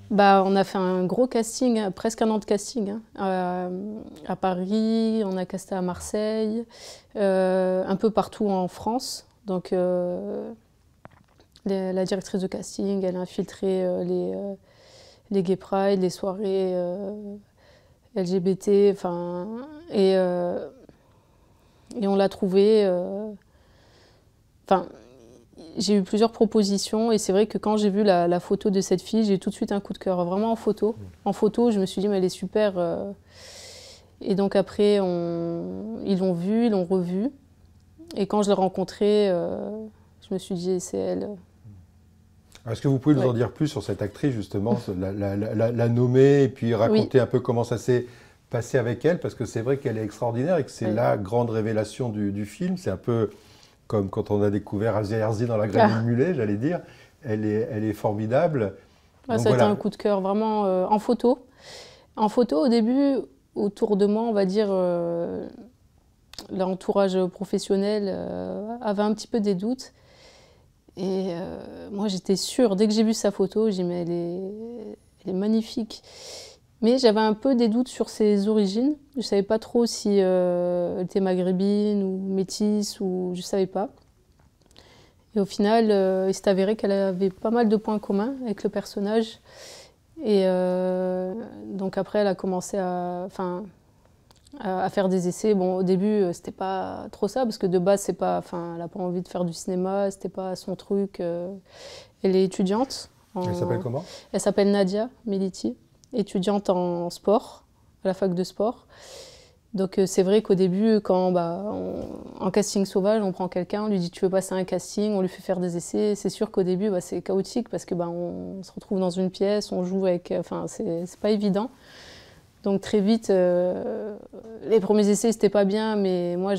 On a fait un gros casting, presque un an de casting, à Paris, on a casté à Marseille, un peu partout en France. Donc la directrice de casting, elle a infiltré les Gay Pride, les soirées LGBT, et on l'a trouvé... j'ai eu plusieurs propositions et c'est vrai que quand j'ai vu la photo de cette fille, j'ai eu tout de suite un coup de cœur, vraiment en photo. En photo, je me suis dit, mais elle est super. Et donc après, ils l'ont vue, ils l'ont revue. Et quand je l'ai rencontrée, je me suis dit, c'est elle. Est-ce que vous pouvez nous en dire plus sur cette actrice, justement, la nommer et puis raconter un peu comment ça s'est passé avec elle? Parce que c'est vrai qu'elle est extraordinaire et que c'est la grande révélation du film. C'est un peu... comme quand on a découvert Asia Herzi dans La graine du mulet, j'allais dire. Elle est formidable. Ça a été un coup de cœur, vraiment, en photo. En photo, au début, autour de moi, on va dire, l'entourage professionnel avait un petit peu des doutes. Et moi, j'étais sûre, dès que j'ai vu sa photo, j'ai dit, mais elle est magnifique. Mais j'avais un peu des doutes sur ses origines. Je ne savais pas trop si elle était maghrébine ou métisse, ou je ne savais pas. Et au final, il s'est avéré qu'elle avait pas mal de points communs avec le personnage. Et donc après, elle a commencé à faire des essais. Bon, au début, c'était pas trop ça, parce que de base, c'est pas, elle n'a pas envie de faire du cinéma, c'était pas son truc. Elle est étudiante. Elle s'appelle comment? Elle s'appelle Nadia Meliti, étudiante en sport, à la fac de sport. Donc c'est vrai qu'au début, quand en casting sauvage, on prend quelqu'un, on lui dit tu veux passer un casting, on lui fait faire des essais. C'est sûr qu'au début, c'est chaotique parce que on se retrouve dans une pièce, on joue avec, c'est pas évident. Donc très vite, les premiers essais c'était pas bien, mais moi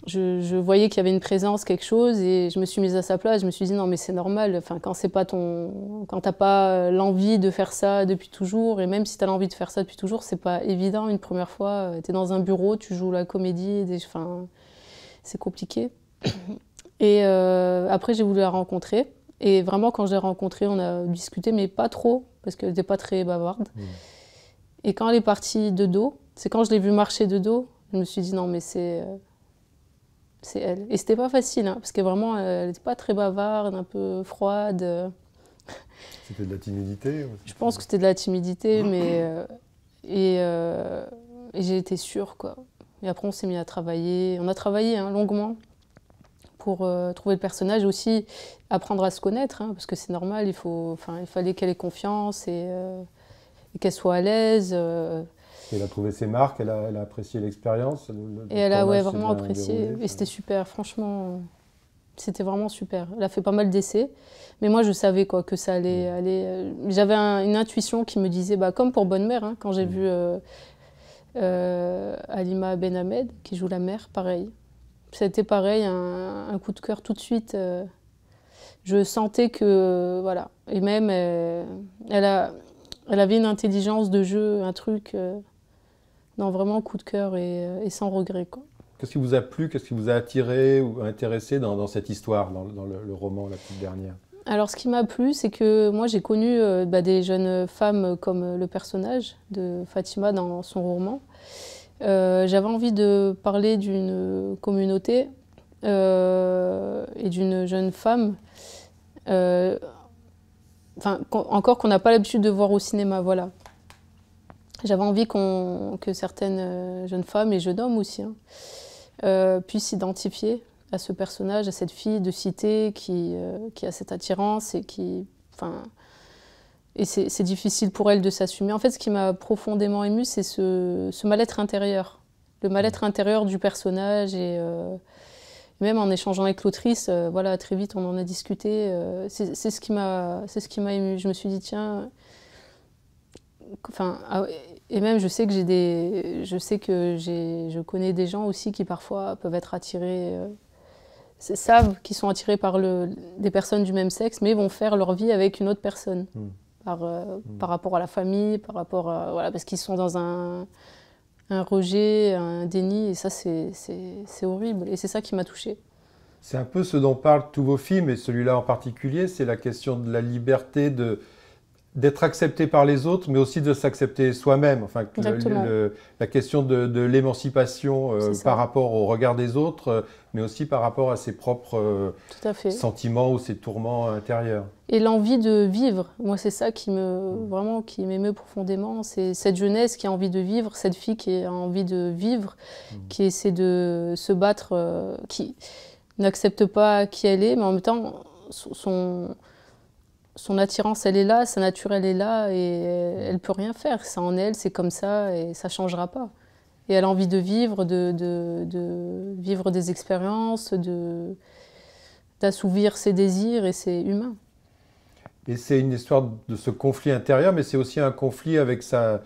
je voyais qu'il y avait une présence, quelque chose, et je me suis mise à sa place. Je me suis dit non mais c'est normal. Quand t'as pas l'envie de faire ça depuis toujours, et même si t'as l'envie de faire ça depuis toujours, c'est pas évident. Une première fois, t'es dans un bureau, tu joues la comédie, c'est compliqué. Et après j'ai voulu la rencontrer, et vraiment quand je l'ai rencontrée, on a discuté, mais pas trop, parce qu'elle n'était pas très bavarde. Et quand elle est partie de dos, c'est quand je l'ai vue marcher de dos, je me suis dit non mais c'est elle. Et c'était pas facile, parce que vraiment, elle n'était pas très bavarde, un peu froide. C'était de la timidité? Je pense que c'était de la timidité, mais... et j'ai été sûre, quoi. Et après, on s'est mis à travailler. On a travaillé longuement pour trouver le personnage, et aussi apprendre à se connaître, parce que c'est normal, il fallait qu'elle ait confiance et qu'elle soit à l'aise. Elle a trouvé ses marques, elle a apprécié l'expérience. Et elle a vraiment apprécié. Et c'était super, franchement, c'était vraiment super. Elle a fait pas mal d'essais, mais moi je savais que ça allait aller. J'avais une intuition qui me disait, comme pour Bonne Mère, quand j'ai vu Halima Ben Hamed, qui joue la mère, pareil. C'était pareil, un coup de cœur tout de suite. Je sentais que, voilà. Et même, elle avait une intelligence de jeu, un truc... Non, vraiment coup de cœur et sans regret, quoi. Qu'est-ce qui vous a plu, qu'est-ce qui vous a attiré ou intéressé dans cette histoire, dans le roman La Petite Dernière? Alors, ce qui m'a plu, c'est que moi, j'ai connu des jeunes femmes comme le personnage de Fatima dans son roman. J'avais envie de parler d'une communauté et d'une jeune femme, encore qu'on n'a pas l'habitude de voir au cinéma, voilà. J'avais envie que certaines jeunes femmes et jeunes hommes aussi puissent s'identifier à ce personnage, à cette fille de cité qui a cette attirance et et c'est difficile pour elle de s'assumer. En fait, ce qui m'a profondément émue, c'est ce mal-être intérieur, le mal-être intérieur du personnage, et même en échangeant avec l'autrice, voilà, très vite on en a discuté. C'est ce qui m'a émue. Je me suis dit tiens. Et même je sais que je connais des gens aussi qui parfois peuvent être attirés, savent qu'ils sont attirés par des personnes du même sexe, mais vont faire leur vie avec une autre personne, par rapport à la famille, par rapport à, parce qu'ils sont dans un rejet, un déni, et ça c'est horrible, et c'est ça qui m'a touchée. C'est un peu ce dont parlent tous vos films, et celui-là en particulier, c'est la question de la liberté d'être accepté par les autres, mais aussi de s'accepter soi-même. La question de l'émancipation par rapport au regard des autres, mais aussi par rapport à ses propres sentiments ou ses tourments intérieurs. Et l'envie de vivre, moi c'est ça qui m'émeut profondément. C'est cette jeunesse qui a envie de vivre, cette fille qui a envie de vivre, qui essaie de se battre, qui n'accepte pas qui elle est, mais en même temps son attirance, elle est là, sa nature, elle est là, et elle ne peut rien faire. C'est en elle, c'est comme ça, et ça ne changera pas. Et elle a envie de vivre, de vivre des expériences, d'assouvir ses désirs, et c'est humain. Et c'est une histoire de ce conflit intérieur, mais c'est aussi un conflit avec sa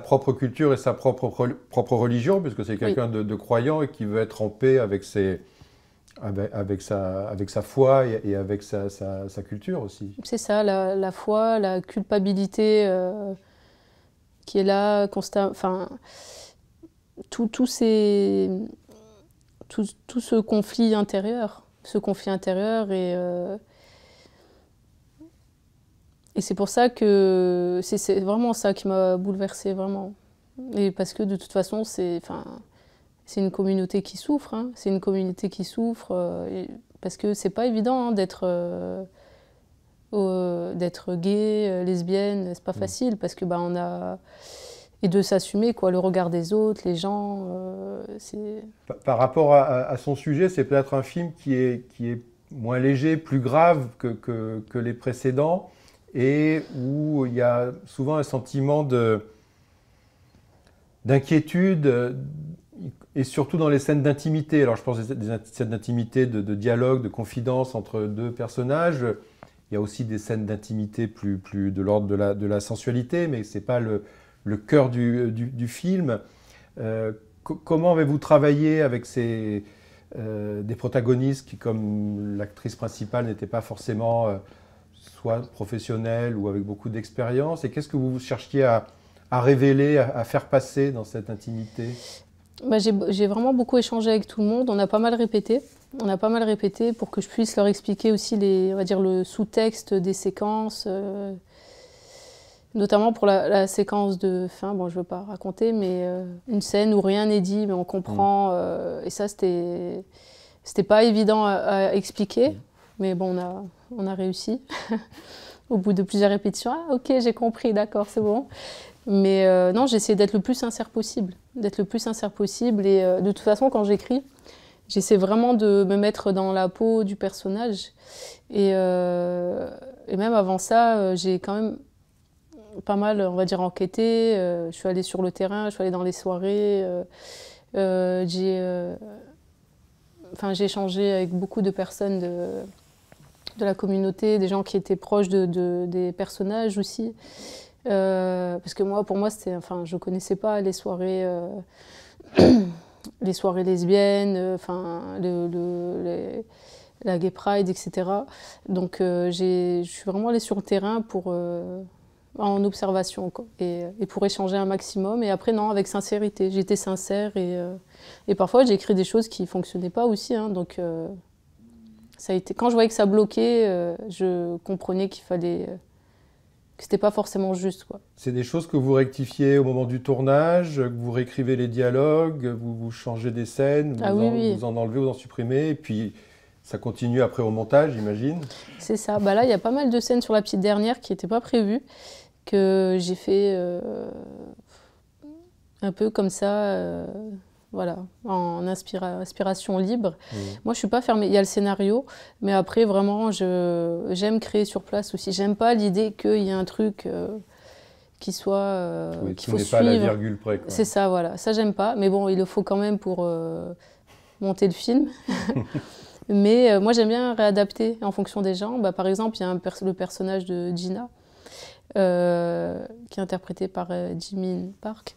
propre culture et sa propre religion, puisque c'est quelqu'un de croyant et qui veut être en paix avec sa foi et avec sa culture aussi. C'est ça, la foi, la culpabilité qui est là, constant. Tout ce conflit intérieur, ce conflit intérieur. Et c'est pour ça que c'est vraiment ça qui m'a bouleversée, vraiment. Et parce que de toute façon, c'est une communauté qui souffre. Hein. C'est une communauté qui souffre parce que c'est pas évident hein, d'être gay, lesbienne. C'est pas facile parce que on a et de s'assumer quoi, le regard des autres, les gens. Par rapport à son sujet, c'est peut-être un film qui est moins léger, plus grave que les précédents, et où il y a souvent un sentiment d'inquiétude, et surtout dans les scènes d'intimité. Alors je pense des scènes d'intimité, de dialogue, de confidence entre deux personnages. Il y a aussi des scènes d'intimité plus de l'ordre de la sensualité, mais ce n'est pas le cœur du film. Comment avez-vous travaillé avec des protagonistes qui, comme l'actrice principale, n'étaient pas forcément soit professionnelle ou avec beaucoup d'expérience, et qu'est-ce que vous cherchiez à révéler, à faire passer dans cette intimité? J'ai vraiment beaucoup échangé avec tout le monde, on a pas mal répété. On a pas mal répété pour que je puisse leur expliquer aussi on va dire le sous-texte des séquences, notamment pour la séquence de fin, bon je ne veux pas raconter, mais une scène où rien n'est dit, mais on comprend, et ça c'était pas évident à expliquer. Mais bon, on a réussi. Au bout de plusieurs répétitions, ah ok, j'ai compris, d'accord, c'est bon. Mais non, j'ai essayé d'être le plus sincère possible. D'être le plus sincère possible. Et de toute façon, quand j'écris, j'essaie vraiment de me mettre dans la peau du personnage. Et même avant ça, j'ai quand même pas mal, on va dire, enquêté. Je suis allée sur le terrain, je suis allée dans les soirées. J'ai échangé avec beaucoup de personnes de la communauté, des gens qui étaient proches des personnages aussi. Parce que pour moi, je ne connaissais pas les soirées lesbiennes, la Gay Pride, etc. Donc je suis vraiment allée sur le terrain en observation quoi, et pour échanger un maximum. Et après, non, avec sincérité. J'étais sincère et parfois j'ai écrit des choses qui ne fonctionnaient pas aussi. Hein, donc ça a été, quand je voyais que ça bloquait, je comprenais qu'il fallait... que c'était pas forcément juste, quoi. C'est des choses que vous rectifiez au moment du tournage, que vous réécrivez les dialogues, vous changez des scènes, vous en enlevez, vous en supprimez, et puis ça continue après au montage, j'imagine. C'est ça. Là, il y a pas mal de scènes sur la petite dernière qui n'étaient pas prévues, que j'ai fait un peu comme ça, voilà, en inspiration libre. Moi, je suis pas fermée. Il y a le scénario, mais après, vraiment, j'aime créer sur place aussi. J'aime pas l'idée qu'il y ait un truc qui soit qu'il faut suivre. Pas à la virgule près. C'est ça, voilà. Ça, j'aime pas. Mais bon, il le faut quand même pour monter le film. Mais moi, j'aime bien réadapter en fonction des gens. Par exemple, il y a le personnage de Gina, qui est interprété par Jimin Park.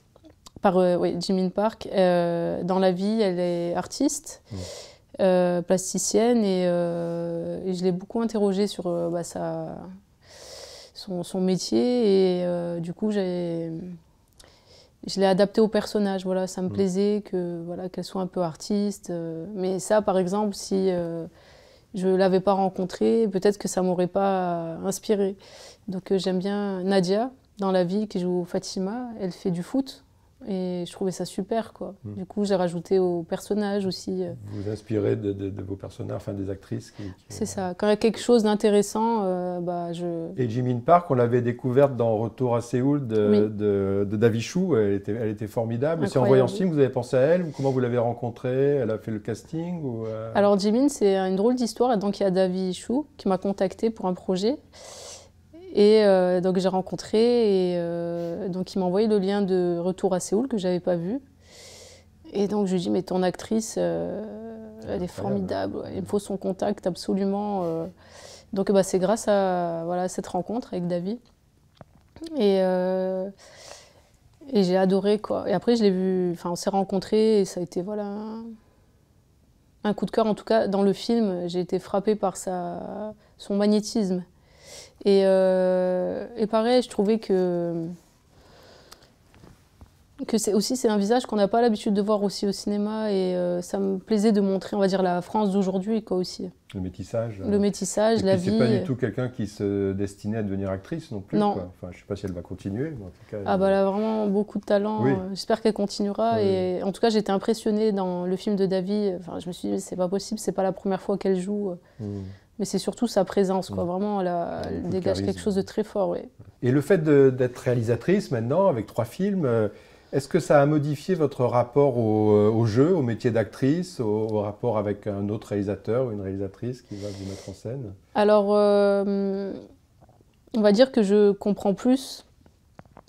Jimin Park. Dans la vie, elle est artiste, plasticienne, et je l'ai beaucoup interrogée sur son métier, et du coup, je l'ai adaptée au personnage. Voilà, ça me plaisait qu'elle soit un peu artiste. Mais ça, par exemple, si je ne l'avais pas rencontrée, peut-être que ça ne m'aurait pas inspirée. Donc j'aime bien Nadia, dans la vie, qui joue Fatima. Elle fait du foot. Et je trouvais ça super, quoi. Du coup, j'ai rajouté au personnage aussi. Vous vous inspirez de vos personnages, enfin des actrices C'est ça. Quand il y a quelque chose d'intéressant, Et Jimin Park, on l'avait découverte dans Retour à Séoul de Davy Chou. Elle était formidable. C'est en voyant ce film que vous avez pensé à elle, ou comment vous l'avez rencontrée? Elle a fait le casting ou Alors Jimin, c'est une drôle d'histoire. Et donc il y a Davy Chou qui m'a contactée pour un projet. Et donc j'ai rencontré, et donc il m'a envoyé le lien de Retour à Séoul que je n'avais pas vu. Et donc je lui ai dit, mais ton actrice, elle est formidable, il me faut son contact absolument. Donc c'est grâce à cette rencontre avec Davy. Et j'ai adoré, quoi. Et après je l'ai vu, on s'est rencontrés, et ça a été un coup de cœur. En tout cas, dans le film, j'ai été frappée par son magnétisme. Et pareil, je trouvais que que c'est un visage qu'on n'a pas l'habitude de voir aussi au cinéma et ça me plaisait de montrer, on va dire, la France d'aujourd'hui quoi aussi. Le métissage. Le métissage, la vie. C'est pas du tout quelqu'un qui se destinait à devenir actrice non plus. Non. Quoi. Enfin, je sais pas si elle va continuer, mais en tout cas. Ah bah elle a vraiment beaucoup de talent. Oui. J'espère qu'elle continuera. Oui. Et en tout cas, j'étais impressionnée dans le film de Davy. Enfin, je me suis dit, c'est pas possible, c'est pas la première fois qu'elle joue. Mais c'est surtout sa présence, quoi. Vraiment, elle dégage quelque chose de très fort. Oui. Et le fait d'être réalisatrice maintenant, avec 3 films, est-ce que ça a modifié votre rapport au jeu, au métier d'actrice, au rapport avec un autre réalisateur ou une réalisatrice qui va vous mettre en scène? Alors, on va dire que je comprends plus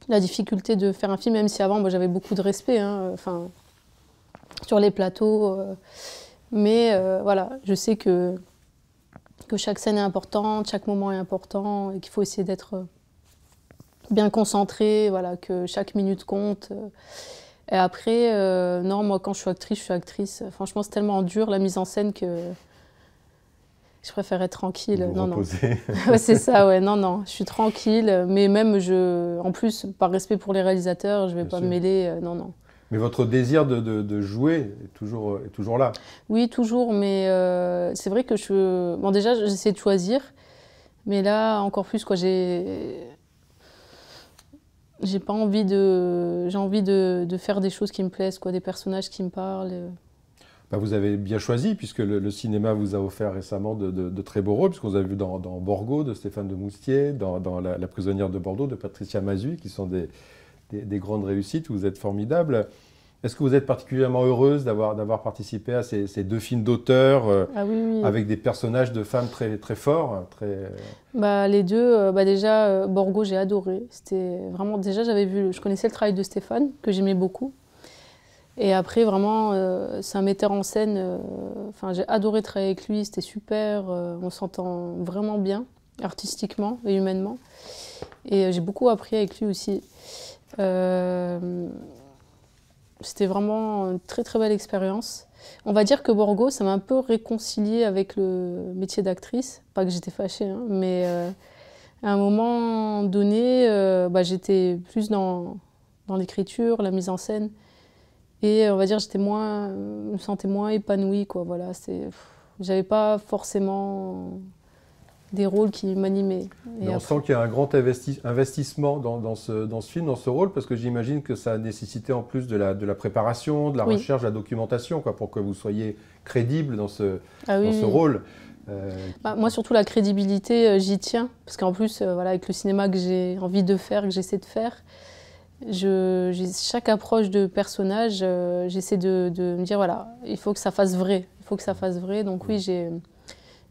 la difficulté de faire un film, même si avant, moi, j'avais beaucoup de respect, hein, sur les plateaux. Mais voilà, je sais que chaque scène est importante, chaque moment est important, et qu'il faut essayer d'être bien concentré, voilà, que chaque minute compte. Et après, non, moi, quand je suis actrice. Franchement, c'est tellement dur, la mise en scène, que je préfère être tranquille. Vous reposer. Ouais, c'est ça, ouais, non, je suis tranquille. Mais même, en plus, par respect pour les réalisateurs, je ne vais pas me mêler, non. Mais votre désir de jouer est toujours là? Oui, toujours, mais c'est vrai que bon, déjà, j'essaie de choisir, mais là, encore plus, quoi, j'ai pas envie j'ai envie de faire des choses qui me plaisent, quoi, des personnages qui me parlent. Bah, vous avez bien choisi, puisque le cinéma vous a offert récemment de très beaux rôles, puisqu'on vous a vu dans Borgo de Stéphane de Moustier, dans la prisonnière de Bordeaux de Patricia Mazui, qui sont des grandes réussites. Vous êtes formidable. Est-ce que vous êtes particulièrement heureuse d'avoir participé à ces 2 films d'auteur oui. avec des personnages de femmes très, très forts Bah, les 2, déjà, Borgo, j'ai adoré. C'était vraiment, déjà, je connaissais le travail de Stéphane, que j'aimais beaucoup. Et après, vraiment, c'est un metteur en scène. J'ai adoré travailler avec lui, c'était super. On s'entend vraiment bien, artistiquement et humainement. Et j'ai beaucoup appris avec lui aussi. C'était vraiment une très très belle expérience. On va dire que Borgo, ça m'a un peu réconciliée avec le métier d'actrice. Pas que j'étais fâchée, hein, mais à un moment donné, j'étais plus dans l'écriture, la mise en scène. Et on va dire je me sentais moins épanouie, quoi. Voilà, j'avais pas forcément des rôles qui m'animaient. On sent qu'il y a un grand investissement dans ce film, dans ce rôle, parce que j'imagine que ça a nécessité en plus de la préparation, de la recherche, de la documentation, quoi, pour que vous soyez crédible dans ce rôle. Moi, surtout la crédibilité, j'y tiens, parce qu'en plus, avec le cinéma que j'ai envie de faire, que j'essaie de faire, chaque approche de personnage, j'essaie de me dire, voilà, il faut que ça fasse vrai. Donc oui,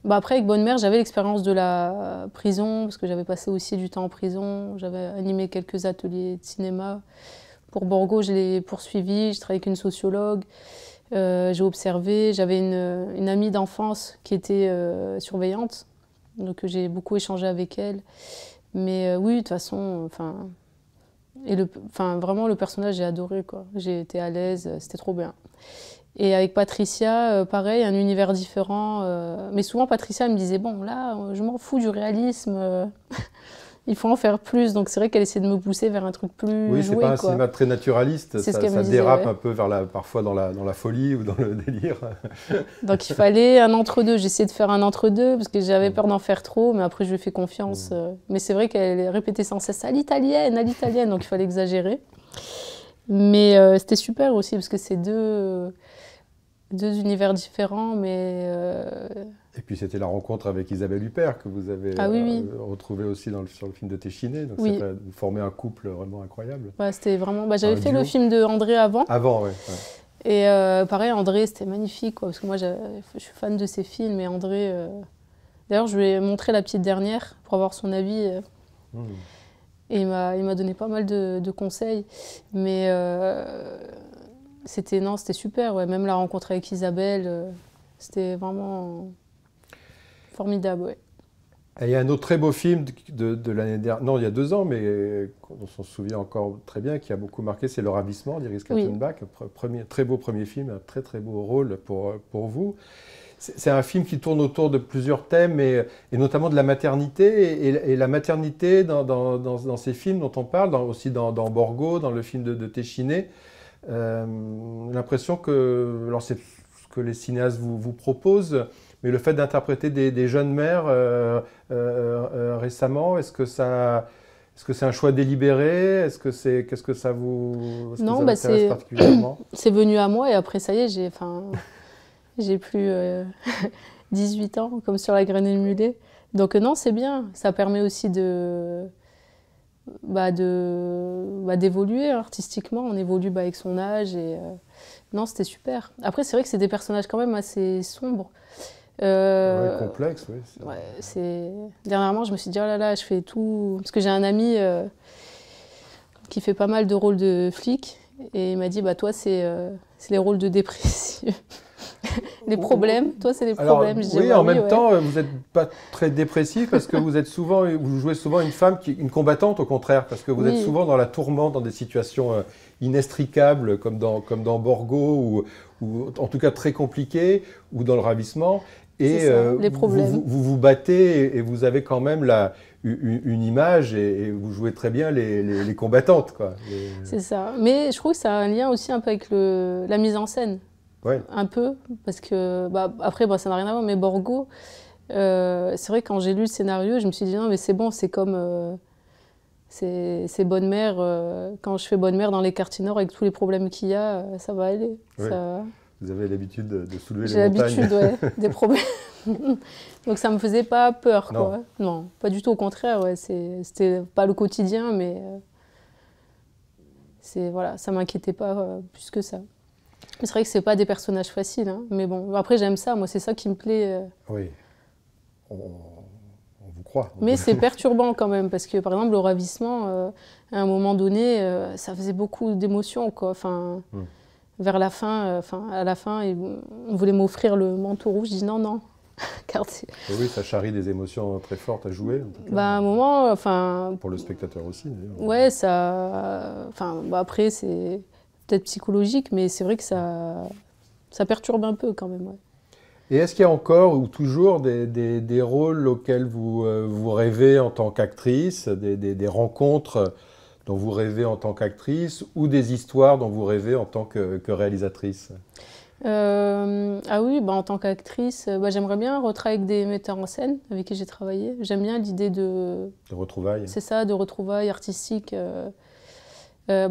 après, avec Bonne Mère, j'avais l'expérience de la prison, parce que j'avais passé aussi du temps en prison. J'avais animé quelques ateliers de cinéma. Pour Borgo, je l'ai poursuivi, je travaillais avec une sociologue. J'ai observé, j'avais une amie d'enfance qui était surveillante, donc j'ai beaucoup échangé avec elle. Mais oui, de toute façon, vraiment le personnage, j'ai adoré, quoi. J'ai été à l'aise, c'était trop bien. Et avec Patricia, pareil, un univers différent. Mais souvent, Patricia me disait, bon, là, je m'en fous du réalisme, il faut en faire plus. Donc c'est vrai qu'elle essaie de me pousser vers un truc plus joué. Oui, c'est pas un cinéma très naturaliste, ça dérape un peu parfois dans la folie ou dans le délire. Donc il fallait un entre-deux. J'essayais de faire un entre-deux parce que j'avais peur d'en faire trop, mais après je lui ai fait confiance. Mais c'est vrai qu'elle répétait sans cesse à l'italienne, donc il fallait exagérer. Mais c'était super aussi parce que c'est deux univers différents, mais... Et puis c'était la rencontre avec Isabelle Huppert que vous avez retrouvée aussi sur le film de Téchiné. Donc ça fait former un couple vraiment incroyable. Ouais, c'était vraiment... j'avais fait le film de André avant. Avant, oui. Ouais. Et pareil, André, c'était magnifique, quoi, parce que moi, je suis fan de ses films. Et André... D'ailleurs, je lui ai montré La Petite Dernière pour avoir son avis. Et il m'a donné pas mal de conseils. Mais c'était super. Ouais. Même la rencontre avec Isabelle, c'était vraiment formidable. Ouais. Et il y a un autre très beau film de l'année dernière, non, il y a 2 ans, mais on s'en souvient encore très bien, qui a beaucoup marqué, c'est Le Ravissement d'Iris Kattenbach. Très beau premier film, un très très beau rôle pour vous. c'est un film qui tourne autour de plusieurs thèmes, et notamment de la maternité. Et la maternité dans ces films dont on parle, aussi dans Borgo, dans le film de Téchiné, l'impression que, alors c'est ce que les cinéastes vous proposent, mais le fait d'interpréter des jeunes mères récemment, est-ce que c'est un choix délibéré? Qu'est-ce que ça vous intéresse particulièrement? C'est venu à moi, et après ça y est, j'ai plus 18 ans, comme sur La Graine et le Mulet. Donc non, c'est bien. Ça permet aussi d'évoluer artistiquement. On évolue avec son âge. Non, c'était super. Après, c'est vrai que c'est des personnages quand même assez sombres. Complexe, oui. Dernièrement, je me suis dit, oh là là, je fais tout... Parce que j'ai un ami qui fait pas mal de rôles de flic, et il m'a dit, bah toi, c'est les rôles de dépressif. Les problèmes, toi, c'est les problèmes. Oui, en même temps, vous n'êtes pas très dépressif, parce que vous jouez souvent une femme, une combattante, au contraire, parce que vous êtes souvent dans la tourmente, dans des situations inextricables, comme dans Borgo, ou en tout cas très compliquées, ou dans Le Ravissement. Et les problèmes. Vous battez, et vous avez quand même une image, et vous jouez très bien les combattantes, quoi. C'est ça. Mais je trouve que ça a un lien aussi un peu avec la mise en scène. Ouais. Un peu, parce que après ça n'a rien à voir, mais Borgo, c'est vrai que quand j'ai lu le scénario, je me suis dit non mais c'est bon, c'est comme c'est Bonne Mère, quand je fais Bonne Mère dans les quartiers nord avec tous les problèmes qu'il y a, ça va aller. Ouais. Vous avez l'habitude de soulever les montagnes. J'ai l'habitude, ouais, des problèmes. Donc ça me faisait pas peur, non. Quoi. Non, pas du tout, au contraire, ouais, c'était pas le quotidien, mais voilà, ça m'inquiétait pas plus que ça. C'est vrai que c'est pas des personnages faciles, hein, mais bon, après j'aime ça, moi c'est ça qui me plaît. Oui, on vous croit. Mais c'est perturbant quand même, parce que par exemple Le Ravissement, à un moment donné, ça faisait beaucoup d'émotions, quoi. Enfin, vers la fin, à la fin, on voulait m'offrir le manteau rouge, je dis non, non. Oui, ça charrie des émotions très fortes à jouer. En tout cas. À un moment, pour le spectateur aussi, d'ailleurs. Ouais, après c'est peut-être psychologique, mais c'est vrai que ça perturbe un peu quand même. Ouais. Et est-ce qu'il y a encore ou toujours des rôles auxquels vous rêvez en tant qu'actrice, des rencontres dont vous rêvez en tant qu'actrice, ou des histoires dont vous rêvez en tant que réalisatrice? Ah oui, en tant qu'actrice, j'aimerais bien retravailler avec des metteurs en scène avec qui j'ai travaillé. J'aime bien l'idée de retrouvailles. C'est ça, de retrouvailles artistiques.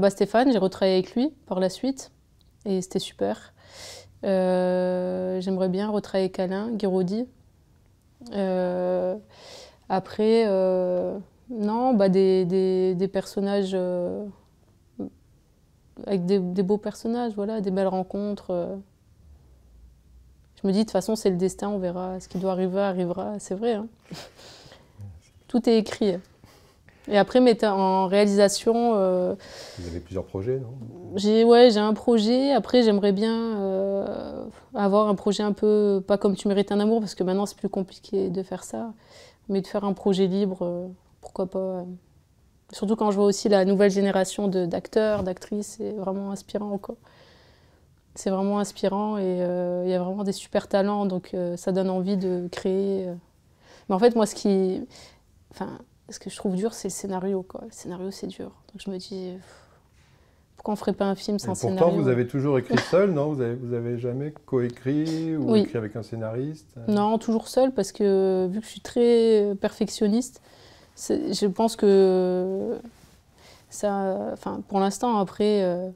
Stéphane, j'ai retravaillé avec lui par la suite, et c'était super. J'aimerais bien retravailler avec Alain Guiraudy. Après, non, des personnages, avec des beaux personnages, voilà, des belles rencontres. Je me dis, de toute façon, c'est le destin, on verra. Ce qui doit arriver, arrivera. C'est vrai, hein. Tout est écrit. Et après, en réalisation... Vous avez plusieurs projets, non? J'ai un projet. Après, j'aimerais bien avoir un projet un peu, pas comme Tu mérites un amour, parce que maintenant, c'est plus compliqué de faire ça. Mais de faire un projet libre, pourquoi pas. Surtout quand je vois aussi la nouvelle génération d'acteurs, d'actrices, c'est vraiment inspirant, quoi. C'est vraiment inspirant, et il y a vraiment des super talents, donc ça donne envie de créer. Mais en fait, moi, ce que je trouve dur, c'est le scénario, quoi. Le scénario, c'est dur. Donc je me dis, pourquoi on ne ferait pas un film sans scénario? Pourtant, vous avez toujours écrit seul, non? Vous avez jamais coécrit ou écrit avec un scénariste? Non, toujours seul, parce que vu que je suis très perfectionniste, je pense que ça... pour l'instant, après...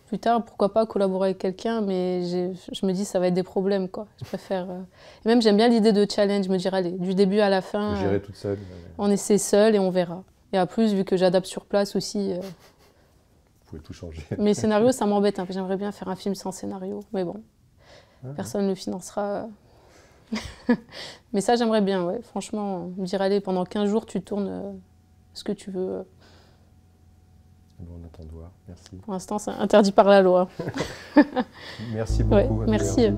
Plus tard, pourquoi pas collaborer avec quelqu'un, mais je me dis ça va être des problèmes, quoi. Je préfère... Et même, j'aime bien l'idée de challenge, me dire, allez, du début à la fin, gérer toute seule. On essaie seul et on verra. Et en plus, vu que j'adapte sur place aussi... Vous pouvez tout changer. Mais scénario, ça m'embête. Hein. J'aimerais bien faire un film sans scénario, mais bon, personne ne le financera. Mais ça, j'aimerais bien, ouais. Franchement, me dire, allez, pendant 15 jours, tu tournes ce que tu veux. Bon, on attend de voir. Merci. Pour l'instant, c'est interdit par la loi. Merci beaucoup. Ouais, merci.